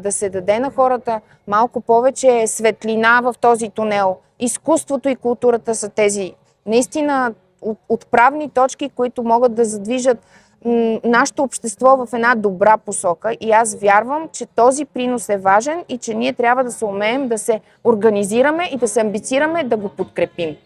да се даде на хората малко повече светлина в този тунел. Изкуството и културата са тези наистина отправни точки, които могат да задвижат нашето общество в една добра посока. И аз вярвам, че този принос е важен и че ние трябва да се умеем да се организираме и да се амбицираме да го подкрепим.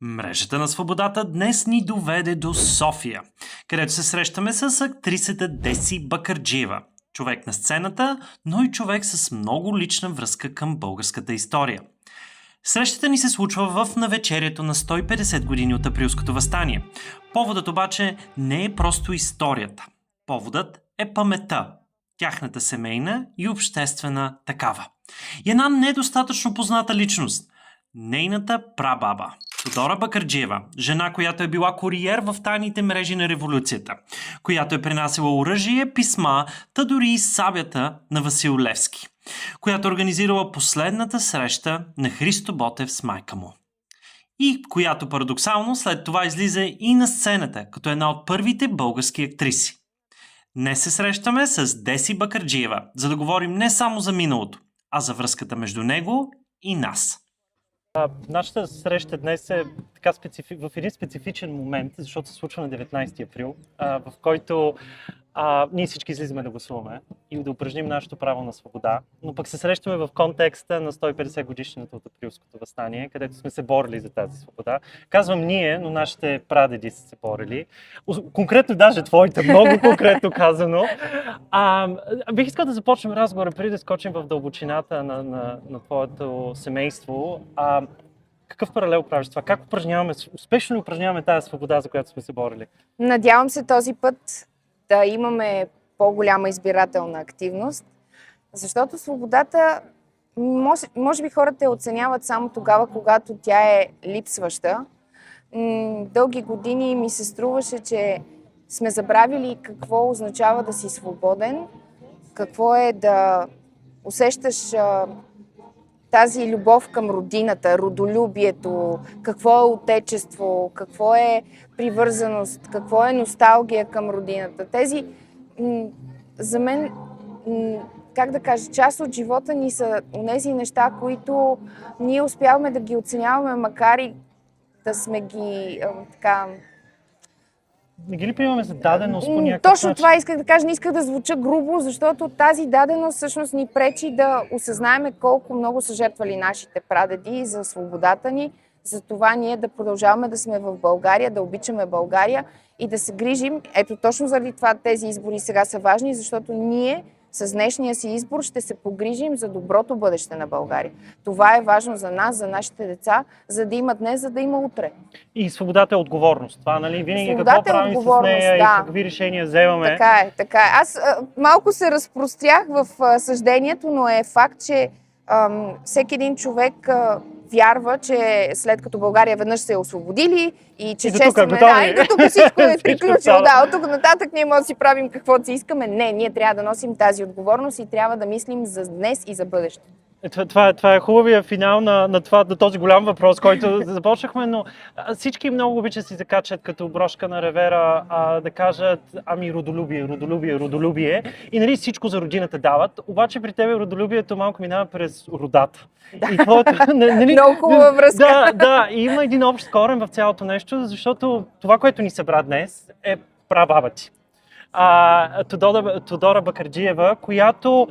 Мрежата на свободата днес ни доведе до София, където се срещаме с актрисата Деси Бакърджиева. Човек на сцената, но и човек с много лична връзка към българската история. Срещата ни се случва в навечерието на 150 години от Априлското въстание. Поводът обаче не е просто историята. Поводът е паметта. Тяхната семейна и обществена такава. И една недостатъчно позната личност. Нейната прабаба. Тодора Бакърджиева, жена, която е била куриер в тайните мрежи на революцията, която е принасила оръжие, писма, та дори и сабята на Васил Левски, която организирала последната среща на Христо Ботев с майка му. И която парадоксално след това излиза и на сцената, като една от първите български актриси. Днес се срещаме с Деси Бакърджиева, за да говорим не само за миналото, а за връзката между него и нас. Нашата среща днес е така в един специфичен момент, защото се случва на 19 април, в който ние всички излизаме да гласуваме и да упражним нашето право на свобода, но пък се срещаме в контекста на 150 годишнината от Априлското въстание, където сме се борили за тази свобода. Казвам ние, но нашите прадеди са се борили. Конкретно даже твоите, много конкретно казано. Бих искал да започнем разговора, преди да скочим в дълбочината на твоето семейство. Какъв паралел правиш това? Как успешно упражняваме тази свобода, за която сме се борили? Надявам се този път да имаме по-голяма избирателна активност, защото свободата, може би хората я оценяват само тогава, когато тя е липсваща. Дълги години ми се струваше, че сме забравили какво означава да си свободен, какво е да усещаш тази любов към родината, родолюбието, какво е отечество, какво е привързаност, какво е носталгия към родината. Тези, за мен, как да кажа, част от живота ни са онези неща, които ние успяваме да ги оценяваме, макар и да сме ги така... Не ги ли приемаме за даденост по някакъв Точно начин? това исках да кажа. Не исках да звуча грубо, защото тази даденост всъщност ни пречи да осъзнаеме колко много са жертвали нашите прадеди за свободата ни, за това ние да продължаваме да сме в България, да обичаме България и да се грижим. Ето точно заради това тези избори сега са важни, защото ние с днешния си избор ще се погрижим за доброто бъдеще на България. Това е важно за нас, за нашите деца, за да има днес, за да има утре. И свободата е отговорност. Това, нали? Винаги свободата какво правим с нея и какви решения вземаме. Така е, така е. Аз малко се разпрострях в съждението, но е факт, че всеки един човек вярва, че след като България веднъж се е освободили и че честваме, и до тук всичко е приключило. От тук нататък ние можем да си правим каквото си искаме. Не, ние трябва да носим тази отговорност и трябва да мислим за днес и за бъдеще. Това е хубавия финал на този голям въпрос, който започнахме, но всички много обичат да си закачат като брошка на ревера, да кажат родолюбие. И нали всичко за родината дават, обаче при тебе родолюбието малко минава през родата. Да. Много хубава връзка. Да, и има един общ корен в цялото нещо, защото това, което ни събра днес, е прабаба ти. Тодора Бакърджиева, която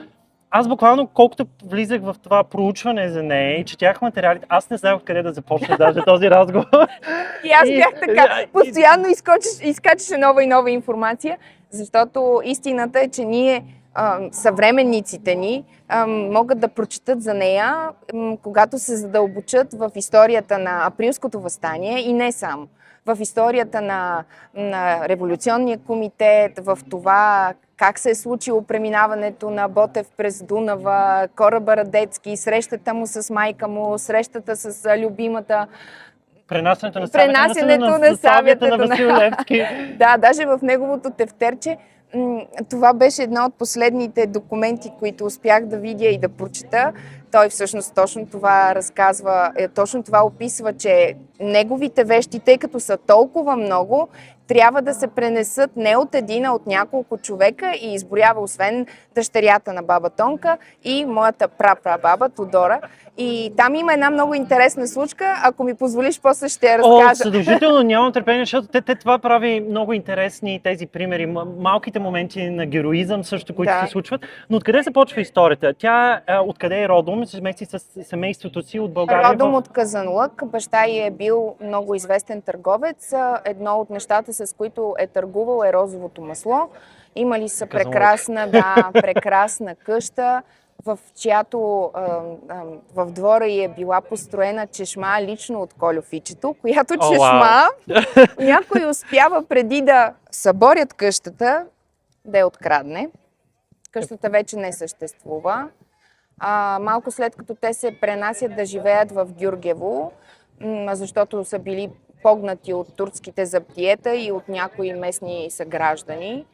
аз буквално, колкото влизах в това проучване за нея и четях материалите, аз не знаех къде да започна даже този разговор. И аз бях така, постоянно изкачаше нова и нова информация, защото истината е, че ние, съвременниците ни, могат да прочитат за нея, когато се задълбочат в историята на Априлското въстание и не само. В историята на революционния комитет, в това как се е случило преминаването на Ботев през Дунава, кораба Радецки, срещата му с майка му, срещата с любимата. Пренасенето на сабията на Васил Левски. Да, даже в неговото тефтерче това беше една от последните документи, които успях да видя и да прочета. Той всъщност точно това разказва, точно това описва, че неговите вещи, тъй като са толкова много, трябва да се пренесат не от един, а от няколко човека и изброява освен дъщерята на баба Тонка и моята прапрабаба Тодора. И там има една много интересна случка. Ако ми позволиш, после ще я разкажа. Задължително нямам търпение, защото те това прави много интересни тези примери, малките моменти на героизъм също, които се случват. Но откъде започва историята? Тя откъде е родом? Се мести с семейството си от България? Родом от Казанлък. Баща й е бил много известен търговец. Едно от нещата, с които е търгувал, е розовото масло. Имали са прекрасна къща, в чиято в двора й е била построена чешма лично от Кольо Фичето, която чешма някой успява преди да съборят къщата, да я открадне. Къщата вече не съществува. Малко след като те се пренасят да живеят в Гюргево, защото са били погнати от турските заптиета и от някои местни съграждани,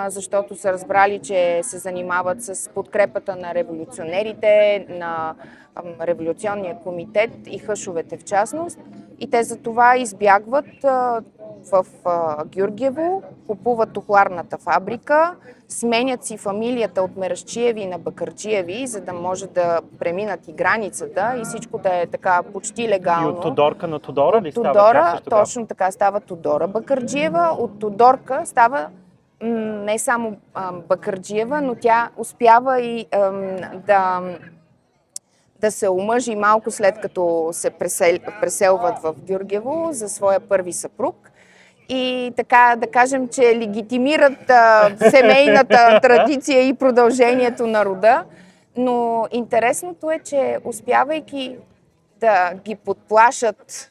защото са разбрали, че се занимават с подкрепата на революционерите, на революционния комитет и хъшовете в частност. И те за това избягват в Гюргево, купуват тухларната фабрика, сменят си фамилията от Мерашчиеви на Бакърджиеви, за да може да преминат и границата и всичко да е така почти легално. И от Тодорка на Тодора ли става? Тодора, точно така става Тодора Бакърджиева. От Тодорка става не само Бакърджиева, но тя успява и да се омъжи малко след като се преселват в Гюргево за своя първи съпруг. И така да кажем, че легитимират семейната традиция и продължението на рода. Но интересното е, че успявайки да ги подплашат,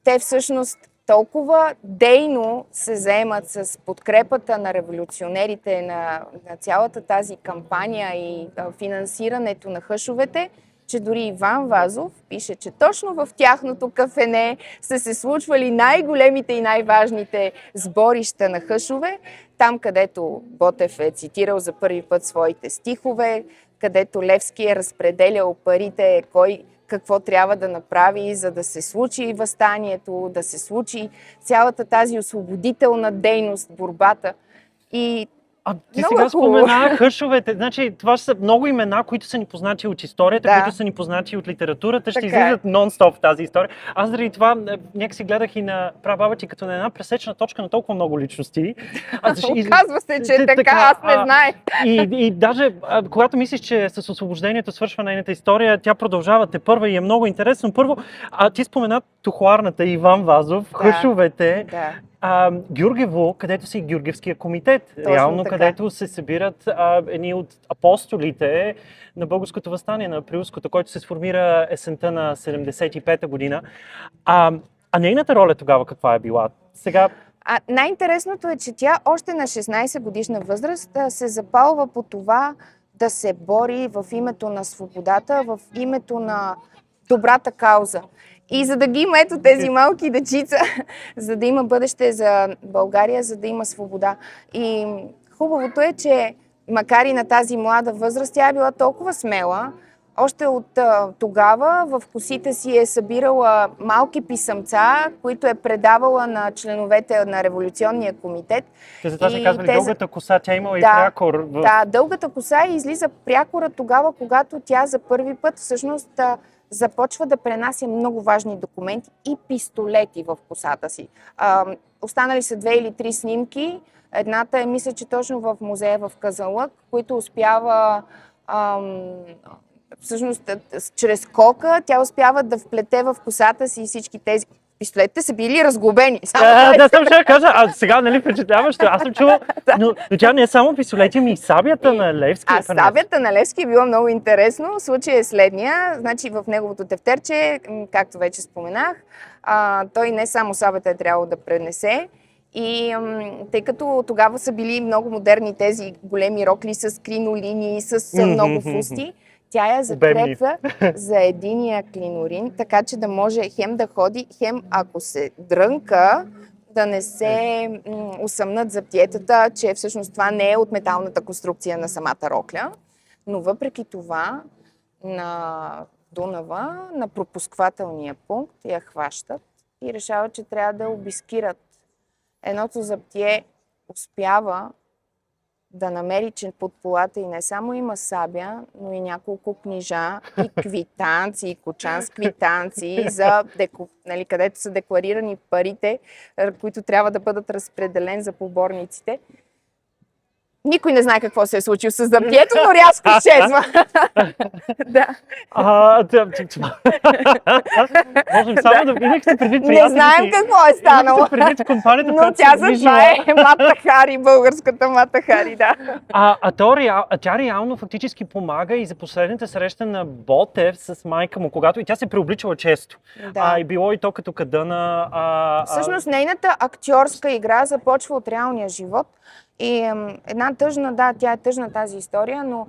те всъщност толкова дейно се заемат с подкрепата на революционерите, на цялата тази кампания и финансирането на хъшовете, че дори Иван Вазов пише, че точно в тяхното кафене са се случвали най-големите и най-важните сборища на хъшове, там където Ботев е цитирал за първи път своите стихове, където Левски е разпределял парите, кой какво трябва да направи, за да се случи въстанието, да се случи цялата тази освободителна дейност, борбата. И ти сега спомена хъшовете. Значи, това са много имена, които са ни познати от историята, които са ни познати от литературата. Ще излизат нон-стоп в тази история. Аз заради това някакси гледах и на прабаба ти като на една пресечна точка на толкова много личности. Оказва се, че е така, аз не знаех. И даже, когато мислиш, че с освобождението свършва нейната история, тя продължава тепърва и е много интересно. Първо, ти спомена тухларната Иван Вазов, хъшовете. Гюргево, където си Гюргевския комитет, точно реално така. Където се събират едни от апостолите на българското въстание, на априлското, който се сформира есента на 75-та година. А нейната роля тогава каква е била? Сега... Най-интересното е, че тя още на 16 годишна възраст се запалва по това да се бори в името на свободата, в името на добрата кауза. И за да ги има ето тези малки дечица, за да има бъдеще за България, за да има свобода. И хубавото е, че макар и на тази млада възраст, тя е била толкова смела, още от тогава в косите си е събирала малки писъмца, които е предавала на членовете на революционния комитет. Те за това се казвали дългата коса, тя имала и прякор. Да, дългата коса излиза прякора тогава, когато тя за първи път всъщност започва да пренася много важни документи и пистолети в косата си. Останали са 2 или 3 снимки. Едната е, мисля, че точно в музея в Казанлък, които успява всъщност чрез кока, тя успява да вплете в косата си всички тези пистолетите са били разглобени. Да, съм ще кажа, сега нали впечатляващо, аз съм чувал, но тя не е само пистолети, ами и сабията на Левски. Сабията на Левски е било много интересно. Случай е следния, значи в неговото тефтерче, както вече споменах, той не само сабията е трябвало да пренесе, и тъй като тогава са били много модерни тези големи рокли с кринолини, с много фусти, тя я закрепва за единия клинорин, така че да може хем да ходи, хем ако се дрънка, да не се усъмнат заптиетата, че всъщност това не е от металната конструкция на самата рокля. Но въпреки това на Дунава, на пропусквателния пункт я хващат и решават, че трябва да обискират. Едното заптие успява да намери, че под полата и не само има сабя, но и няколко книжа и квитанции, кочан с квитанции, нали, където са декларирани парите, които трябва да бъдат разпределени за поборниците. Никой не знае какво се е случило с заптието, но рязко изчезва. Да. Можем само да имахте предвид Не приятелите. знаем какво е станало. Имахте предвид компанията, Но която тя се за движила. това е Мата Хари, българската Мата Хари, да. Тя реално фактически помага и за последната среща на Ботев с майка му, когато и тя се преобличала често. Да. И било и то като Кадъна. Всъщност нейната актьорска игра започва от реалния живот. И една тъжна, да, тя е тъжна тази история, но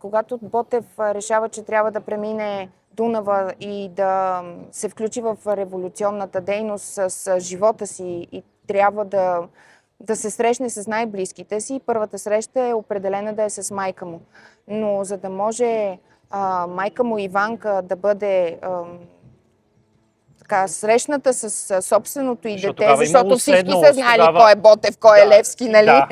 когато Ботев решава, че трябва да премине Дунава и да се включи в революционната дейност с живота си и трябва да се срещне с най-близките си, първата среща е определена да е с майка му. Но за да може майка му Иванка да бъде срещната с собственото и дете, защото всички са знали кой е Ботев, кой е Левски, нали? Да.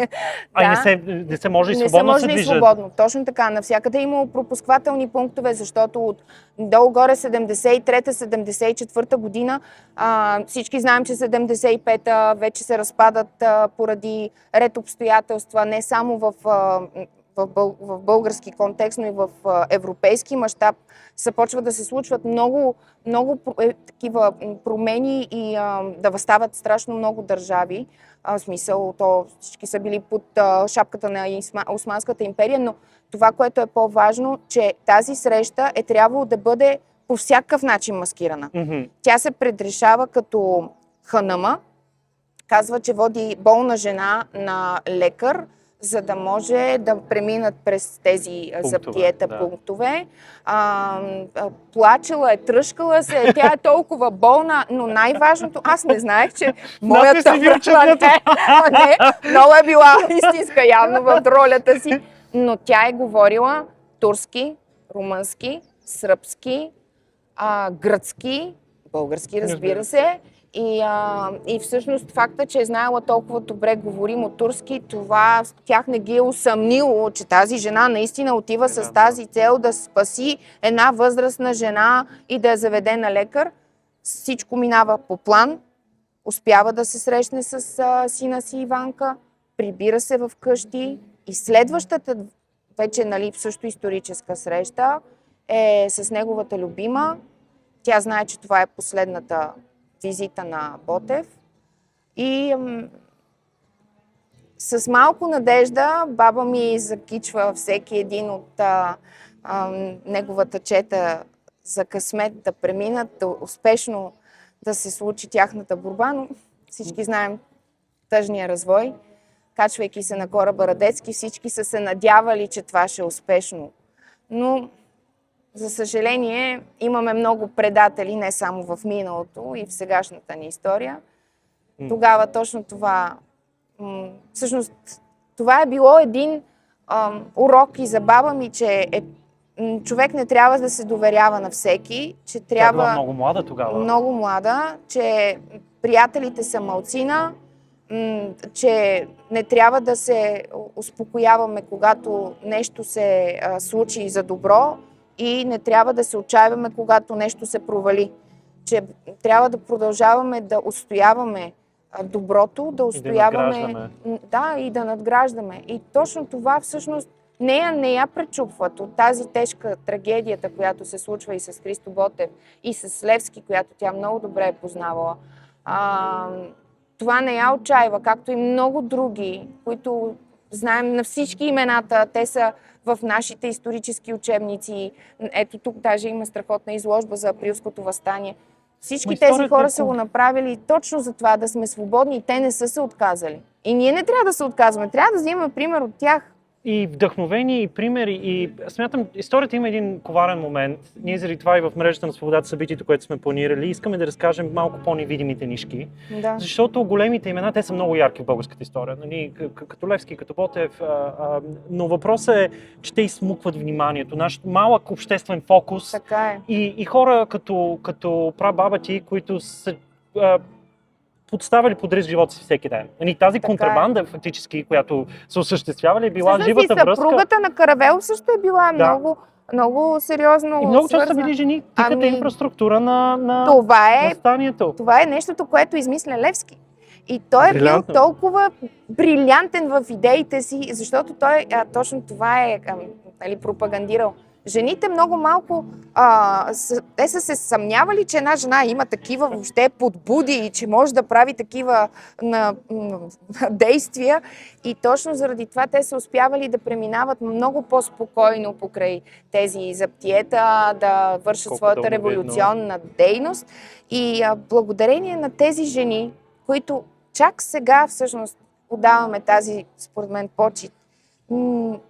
Не се може и свободно не се може и свободно. Точно така. Навсякъде е имало пропусквателни пунктове, защото от долу-горе 73-74 година всички знаем, че 75-та вече се разпадат поради ред обстоятелства, не само в български контекст, но и в европейски мащаб започва да се случват много такива промени и да възстават страшно много държави. В смисъл, то всички са били под шапката на Османската империя, но това, което е по-важно, че тази среща е трябвало да бъде по всякакъв начин маскирана. Mm-hmm. Тя се предрешава като ханъма, казва, че води болна жена на лекар, за да може да преминат през тези заптиета пунктове. Плачела е, тръшкала се, тя е толкова болна, но най-важното, аз не знаех, че моята не, много е била истинска явно в ролята си, но тя е говорила турски, румънски, сръбски, гръцки, български, разбира се. И всъщност факта, че е знаела толкова добре говоримо турски, това тях не ги е усъмнило, че тази жена наистина отива с тази цел да спаси една възрастна жена и да я заведе на лекар. Всичко минава по план, успява да се срещне с сина си Иванка, прибира се в къщи и следващата вече, нали, също историческа среща е с неговата любима. Тя знае, че това е последната визита на Ботев и с малко надежда баба ми закичва всеки един от неговата чета за късмет да преминат, да успешно да се случи тяхната борба, но всички знаем тъжния развой. Качвайки се на кораба Радецки, всички са се надявали, че това ще е успешно. Но за съжаление, имаме много предатели, не само в миналото и в сегашната ни история. Тогава точно това... Всъщност, това е било един урок и за баба ми, че човек не трябва да се доверява на всеки, че трябва... Тя била много млада тогава. Много млада, че приятелите са малцина, че не трябва да се успокояваме, когато нещо се случи за добро, и не трябва да се отчаиваме, когато нещо се провали. Че трябва да продължаваме да отстояваме доброто, да отстояваме... И да надграждаме. И точно това всъщност не я пречупват от тази тежка трагедията, която се случва и с Христо Ботев, и с Левски, която тя много добре е познавала. Това не я отчаива, както и много други, които знаем на всички имената. Те са в нашите исторически учебници. Ето тук даже има страхотна изложба за Априлското въстание. Всички тези хора са го направили точно за това, да сме свободни, и те не са се отказали. И ние не трябва да се отказваме, трябва да взимаме пример от тях. и вдъхновение, и примери. И смятам, историята има един коварен момент. Ние заради това и в мрежата на Свободата събитието, което сме планирали, искаме да разкажем малко по-невидимите нишки. Да. Защото големите имена, те са много ярки в българската история. Нали? Като Левски, като Ботев. Но въпросът е, че те изсмукват вниманието. Наш малък обществен фокус. Така е. И хора като прабаба ти, които са подставали под риск живота си всеки ден. Нали, тази контрабанда, фактически, която се осъществява, е била живата връзка. Съпругата на Каравелов също е била много сериозно И много често са свързана. били жени, тихата инфраструктура на Това станието. Това е нещото, което измисля Левски. И той е бил толкова брилянтен в идеите си, защото той точно това е нали, пропагандирал. Жените много малко, те са се съмнявали, че една жена има такива въобще подбуди и че може да прави такива действия. И точно заради това те са успявали да преминават много по-спокойно покрай тези заптиета, да вършат своята революционна дейност. И благодарение на тези жени, които чак сега всъщност отдаваме тази, според мен, почит,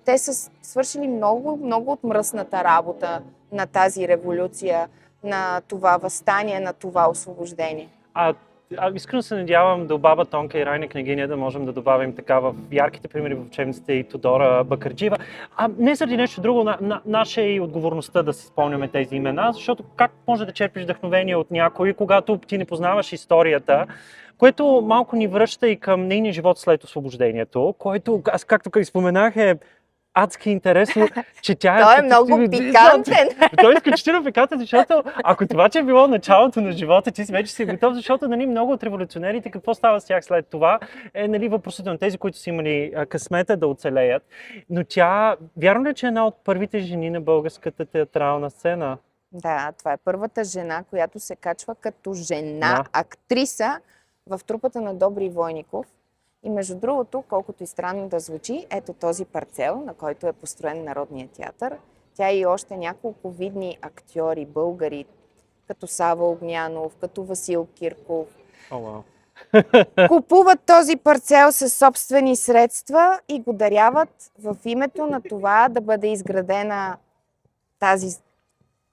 те са свършили много от мръсната работа на тази революция, на това въстание, на това освобождение. Искрено се надявам до баба Тонка и Райна княгиня да можем да добавим така в ярките примери в учебниците и Тодора Бакърджиева. Не заради нещо друго, наша е и отговорността да си спомняме тези имена, защото как може да черпиш вдъхновение от някой, когато ти не познаваш историята, което малко ни връща и към нейния живот след освобождението, който, аз както споменах, е адски интересно, че тя Той е много пикантен. Той е изключително пикантен, защото ако това, че е било началото на живота, ти вече си готов, защото нали, много от революционерите, какво става с тях след това, е нали, въпросително тези, които са имали късмета да оцелеят. Но тя, вярно ли, че е една от първите жени на българската театрална сцена? Да, това е първата жена, която се качва като жена, актриса в трупата на Добри Войников. И между другото, колкото и странно да звучи, ето този парцел, на който е построен Народният театър. Тя и още няколко видни актьори, българи, като Сава Огнянов, като Васил Кирков. Купуват този парцел със собствени средства и го даряват в името на това да бъде изградена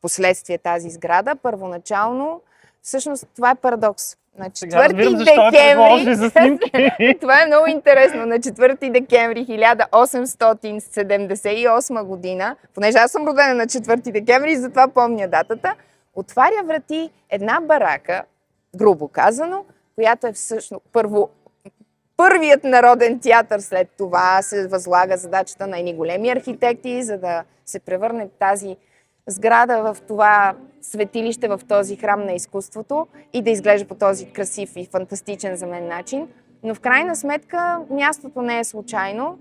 последствие тази сграда. Първоначално, всъщност това е парадокс. На 4 декември, това е много интересно, на 4 декември 1878 година, понеже аз съм родена на 4 декември и затова помня датата, отваря врати една барака, грубо казано, която е всъщност първият народен театър. След това се възлага задачата на едни големи архитекти, за да се превърне тази сграда в това светилище, в този храм на изкуството и да изглежда по този красив и фантастичен за мен начин. Но в крайна сметка мястото не е случайно.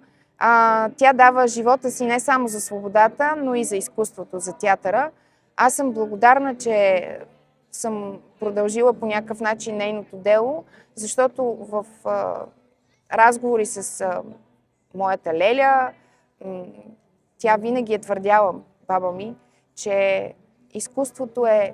Тя дава живота си не само за свободата, но и за изкуството, за театъра. Аз съм благодарна, че съм продължила по някакъв начин нейното дело, защото в разговори с моята Леля, тя винаги е твърдяла, баба ми, че изкуството е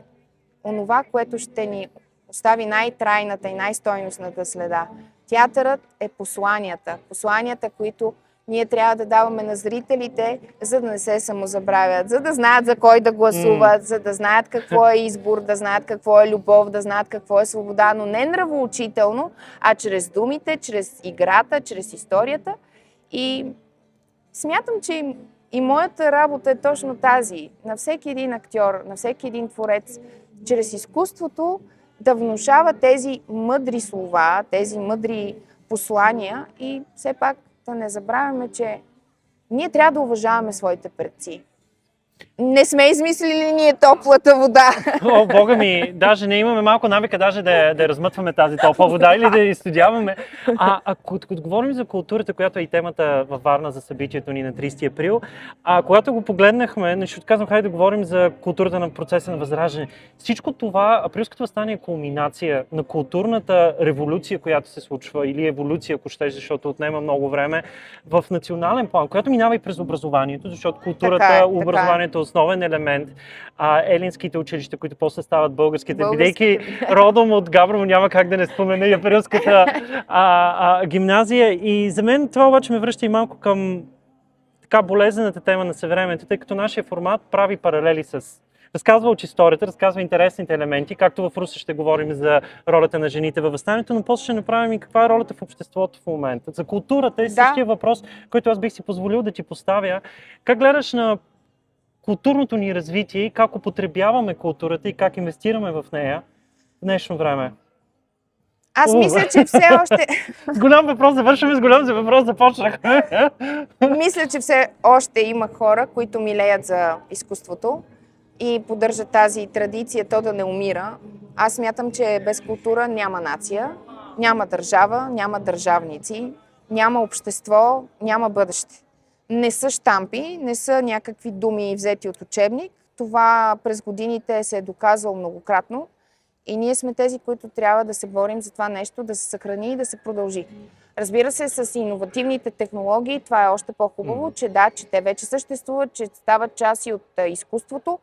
онова, което ще ни остави най-трайната и най-стойностната следа. Театърът е посланията, които ние трябва да даваме на зрителите, за да не се самозабравят, за да знаят за кой да гласуват, за да знаят какво е избор, да знаят какво е любов, да знаят какво е свобода, но не нравоучително, а чрез думите, чрез играта, чрез историята. И смятам, че и моята работа е точно тази. На всеки един актьор, на всеки един творец, чрез изкуството да внушава тези мъдри слова, тези мъдри послания и все пак да не забравяме, че ние трябва да уважаваме своите предци. Не сме измислили ние топлата вода. О, Бога ми, даже не имаме малко навика даже да размътваме тази топла вода или да я изстудяваме. Като говорим за културата, която е и темата във Варна за събитието ни на 30 април, когато го погледнахме, ще отказвам, хайде да говорим за културата на процеса на възраждане. Всичко това, априлското въстание е кулминация на културната революция, която се случва, или еволюция, ако щеш, защото отнема много време, в национален план, която минава и през образованието, защото културата, образованието е основен елемент. Елинските училища, които после стават българските, бидейки родом от Габрово, няма как да не спомена и априлската гимназия. И за мен това обаче ме връща и малко към така болезнената тема на съвременето, тъй като нашия формат прави паралели с разказва от историята, разказва интересните елементи, както в Русе ще говорим за ролята на жените във въстанието, но после ще направим и каква е ролята в обществото в момента. За културата е същия въпрос, който аз бих си позволил да ти поставя. Как гледаш на културното ни развитие и как употребяваме културата и как инвестираме в нея в днешно време? Аз мисля, че все още... С голям въпрос завършваме, с голям въпрос започнахме. Мисля, че все още има хора, които милеят за изкуството и поддържат тази традиция то да не умира. Аз смятам, че без култура няма нация, няма държава, няма държавници, няма общество, няма бъдеще. Не са щампи, не са някакви думи взети от учебник. Това през годините се е доказало многократно и ние сме тези, които трябва да се борим за това нещо, да се съхрани и да се продължи. Разбира се, с иновативните технологии това е още по-хубаво, че да, че те вече съществуват, че стават част и от изкуството,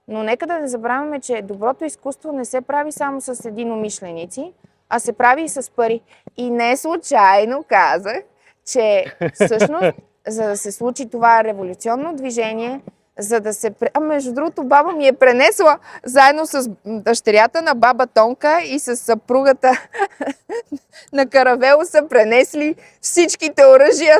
но нека да не забравяме, че доброто изкуство не се прави само с единомишленици, а се прави и с пари. И не случайно казах, че всъщност, за да се случи това революционно движение, за да се... между другото, баба ми е пренесла заедно с дъщерята на баба Тонка и с съпругата на Каравело са пренесли всичките оръжия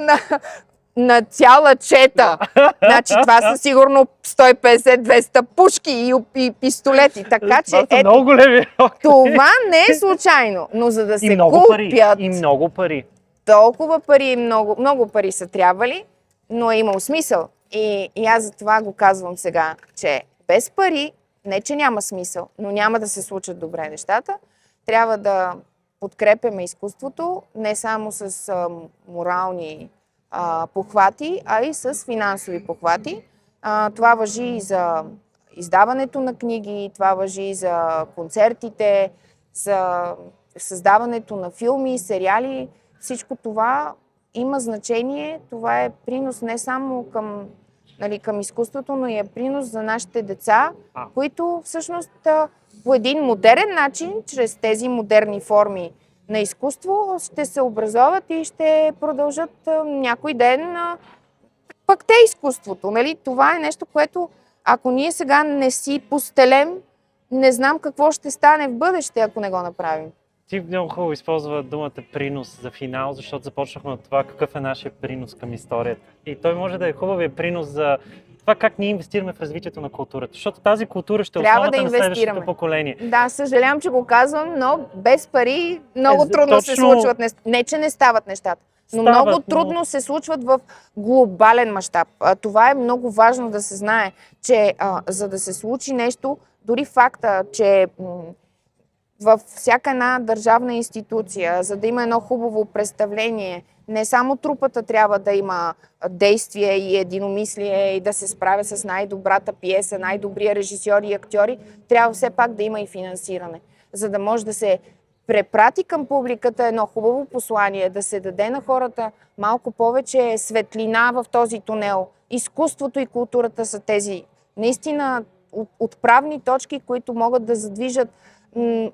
на цяла чета. Значи това са сигурно 150-200 пушки и пистолети. Така че много големи. Това не е случайно, но за да се купят... И много пари. Толкова пари и много пари са трябвали, но е имал смисъл. И аз за това го казвам сега, че без пари, не че няма смисъл, но няма да се случат добре нещата. Трябва да подкрепяме изкуството не само с морални похвати, а и с финансови похвати. Това важи и за издаването на книги, това важи и за концертите, за създаването на филми, сериали. Всичко това има значение. Това е принос не само към изкуството, но и е принос за нашите деца, които всъщност по един модерен начин, чрез тези модерни форми на изкуство, ще се образоват и ще продължат някой ден пък те изкуството. Нали? Това е нещо, което ако ние сега не си постелем, не знам какво ще стане в бъдеще, ако не го направим. Ти много хубаво използва думата принос за финал, защото започнахме от това какъв е нашия принос към историята. И той може да е хубавия принос за това как ние инвестираме в развитието на културата, защото тази култура ще е основата на следващото поколение. Да, съжалявам, че го казвам, но без пари много трудно се случват. Не, че не стават нещата, но много трудно се случват в глобален мащаб. Това е много важно да се знае, че за да се случи нещо, дори факта, че във всяка една държавна институция, за да има едно хубаво представление, не само трупата трябва да има действие и единомислие и да се справя с най-добрата пиеса, най-добрия режисьори и актьори, трябва все пак да има и финансиране. За да може да се препрати към публиката едно хубаво послание, да се даде на хората малко повече светлина в този тунел. Изкуството и културата са тези наистина отправни точки, които могат да задвижат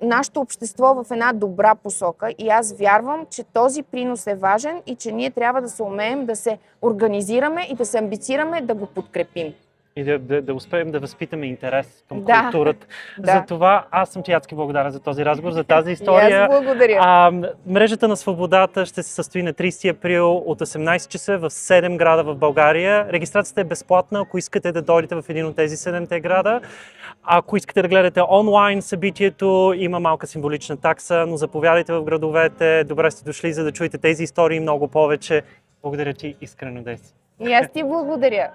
нашето общество в една добра посока. И аз вярвам, че този принос е важен и че ние трябва да се умеем да се организираме и да се амбицираме да го подкрепим. И да успеем да възпитаме интерес към културата. Да. За това аз съм ти адски благодарен за този разговор, за тази история. И аз благодаря. Мрежата на свободата ще се състои на 30 април от 18 часа в 7 града в България. Регистрацията е безплатна, ако искате да дойдете в един от тези 7 града. Ако искате да гледате онлайн събитието, има малка символична такса, но заповядайте в градовете. Добре сте дошли, за да чуете тези истории много повече. Благодаря ти искрено, Деси. И аз ти благодаря.